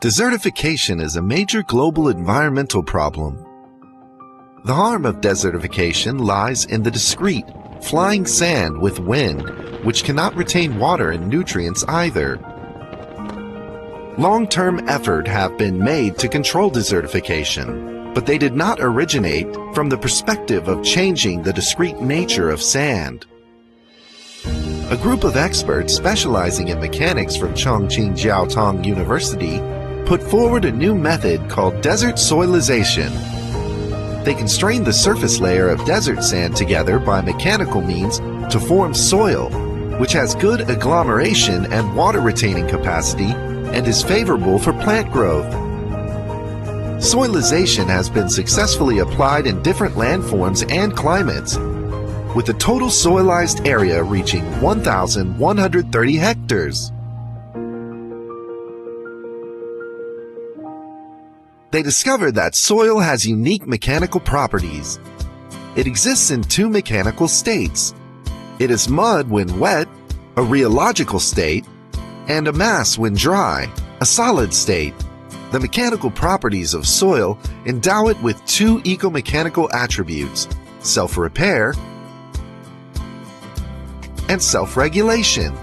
Desertification is a major global environmental problem. The harm of desertification lies in the discrete, flying sand with wind, which cannot retain water and nutrients either. Long-term effort have been made to control desertification, but they did not originate from the perspective of changing the discrete nature of sand. A group of experts specializing in mechanics from Chongqing Jiaotong University put forward a new method called desert soilization. They constrained the surface layer of desert sand together by mechanical means to form soil, which has good agglomeration and water retaining capacity and is favorable for plant growth. Soilization has been successfully applied in different landforms and climates, with the total soilized area reaching 1,130 hectares. They discovered that soil has unique mechanical properties. It exists in two mechanical states. It is mud when wet, a rheological state, and a mass when dry, a solid state. The mechanical properties of soil endow it with two ecomechanical attributes: self-repair and self-regulation.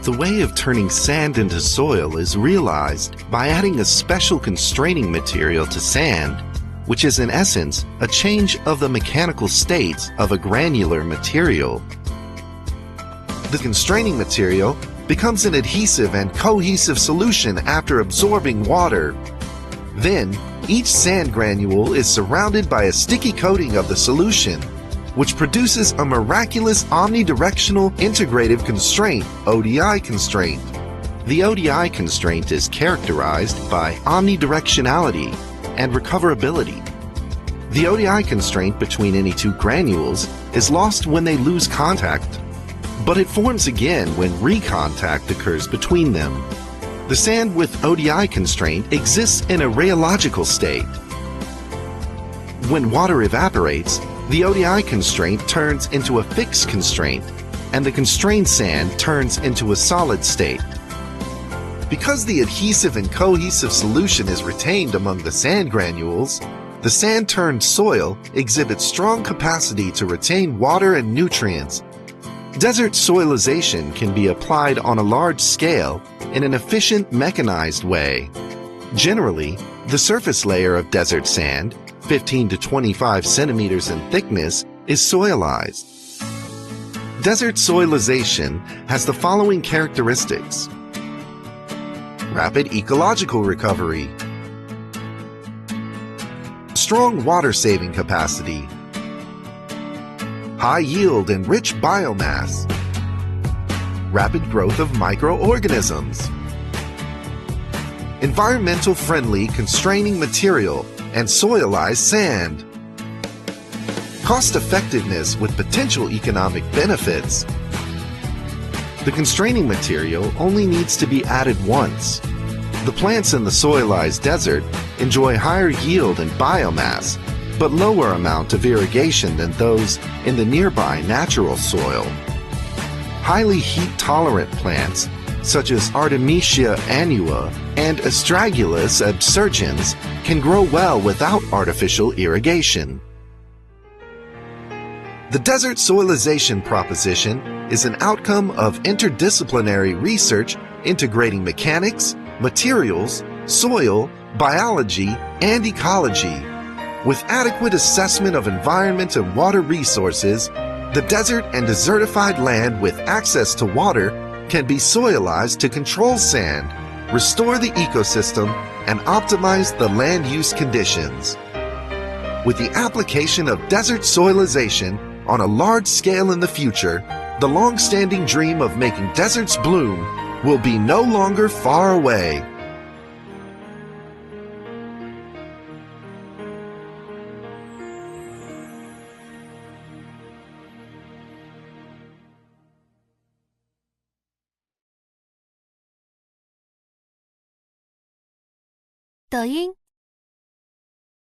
The way of turning sand into soil is realized by adding a special constraining material to sand, which is in essence a change of the mechanical states of a granular material. The constraining material becomes an adhesive and cohesive solution after absorbing water. Then, each sand granule is surrounded by a sticky coating of the solution, which produces a miraculous omnidirectional integrative constraint, ODI constraint. The ODI constraint is characterized by omnidirectionality and recoverability. The ODI constraint between any two granules is lost when they lose contact, but it forms again when recontact occurs between them. The sand with ODI constraint exists in a rheological state. When water evaporates, the ODI constraint turns into a fixed constraint, and the constrained sand turns into a solid state. Because the adhesive and cohesive solution is retained among the sand granules, the sand-turned soil exhibits strong capacity to retain water and nutrients. Desert soilization can be applied on a large scale in an efficient mechanized way. Generally, the surface layer of desert sand, 15 to 25 centimeters in thickness, is soilized. Desert soilization has the following characteristics: rapid ecological recovery, strong water-saving capacity, high yield and rich biomass, rapid growth of microorganisms, environmental friendly constraining material and soilized sand, cost-effectiveness with potential economic benefits. The constraining material only needs to be added once. The plants in the soilized desert enjoy higher yield and biomass, but lower amount of irrigation than those in the nearby natural soil. Highly heat-tolerant plants, such as Artemisia annua and Astragalus absurgens, can grow well without artificial irrigation. The desert soilization proposition is an outcome of interdisciplinary research integrating mechanics, materials, soil, biology, and ecology. With adequate assessment of environment and water resources, the desert and desertified land with access to water can be soilized to control sand, restore the ecosystem, and optimize the land use conditions. With the application of desert soilization on a large scale in the future, the long-standing dream of making deserts bloom will be no longer far away.抖音